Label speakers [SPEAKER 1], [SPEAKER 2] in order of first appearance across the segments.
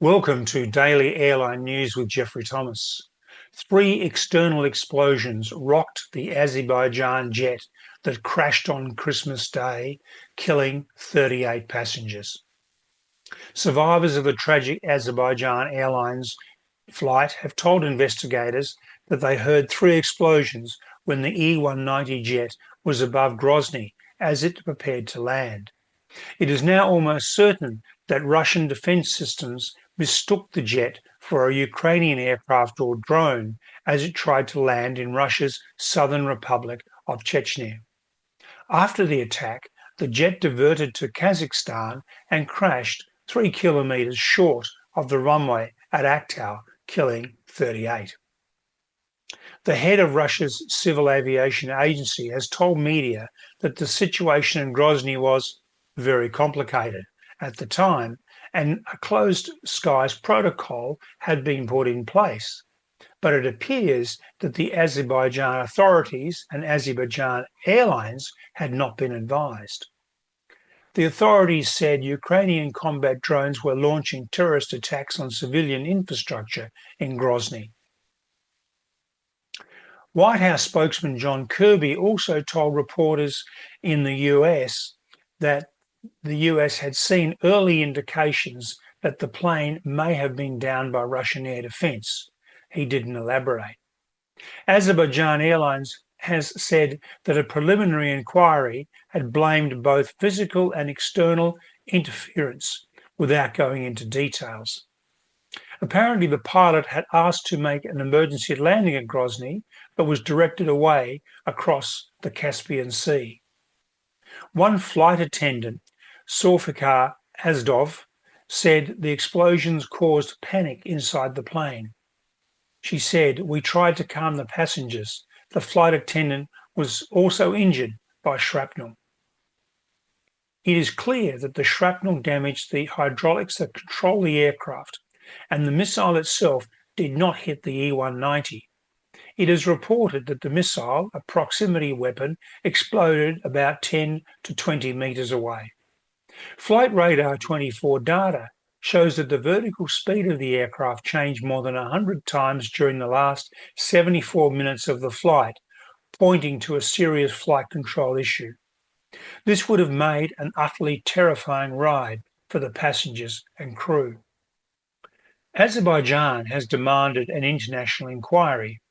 [SPEAKER 1] Welcome to Daily Airline News with Jeffrey Thomas. 3 external explosions rocked the Azerbaijan jet that crashed on Christmas Day, killing 38 passengers. Survivors of the tragic Azerbaijan Airlines flight have told investigators that they heard 3 explosions when the E-190 jet was above Grozny as it prepared to land. It is now almost certain that Russian defence systems mistook the jet for a Ukrainian aircraft or drone as it tried to land in Russia's southern republic of Chechnya. After the attack, the jet diverted to Kazakhstan and crashed 3 kilometres short of the runway at Aktau, killing 38. The head of Russia's civil aviation agency has told media that the situation in Grozny was very complicated at the time, and a closed skies protocol had been put in place. But it appears that the Azerbaijan authorities and Azerbaijan Airlines had not been advised. The authorities said Ukrainian combat drones were launching terrorist attacks on civilian infrastructure in Grozny. White House spokesman John Kirby also told reporters in the US that the US had seen early indications that the plane may have been downed by Russian air defence. He didn't elaborate. Azerbaijan Airlines has said that a preliminary inquiry had blamed both physical and external interference without going into details. Apparently, the pilot had asked to make an emergency landing at Grozny, but was directed away across the Caspian Sea. One flight attendant, Sofikar Azdov, said the explosions caused panic inside the plane. She said, "We tried to calm the passengers. The flight attendant was also injured by shrapnel." It is clear that the shrapnel damaged the hydraulics that control the aircraft, and the missile itself did not hit the E-190. It is reported that the missile, a proximity weapon, exploded about 10 to 20 metres away. Flight Radar 24 data shows that the vertical speed of the aircraft changed more than 100 times during the last 74 minutes of the flight, pointing to a serious flight control issue. This would have made an utterly terrifying ride for the passengers and crew. Azerbaijan has demanded an international inquiry.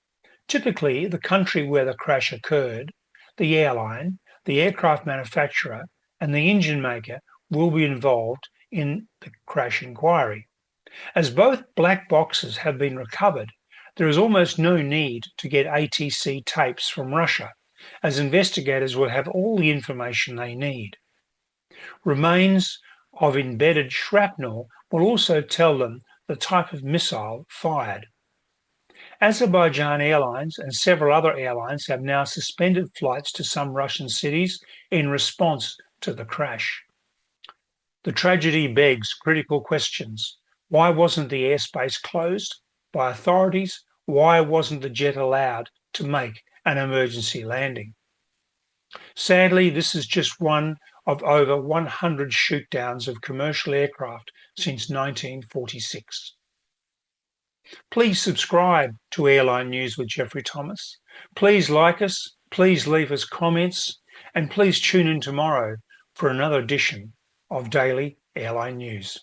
[SPEAKER 1] Typically, the country where the crash occurred, the airline, the aircraft manufacturer, and the engine maker will be involved in the crash inquiry. As both black boxes have been recovered, there is almost no need to get ATC tapes from Russia, as investigators will have all the information they need. Remains of embedded shrapnel will also tell them the type of missile fired. Azerbaijan Airlines and several other airlines have now suspended flights to some Russian cities in response to the crash. The tragedy begs critical questions. Why wasn't the airspace closed by authorities? Why wasn't the jet allowed to make an emergency landing? Sadly, this is just one of over 100 shootdowns of commercial aircraft since 1946. Please subscribe to Airline News with Jeffrey Thomas. Please like us, please leave us comments, and please tune in tomorrow for another edition of Daily Airline News.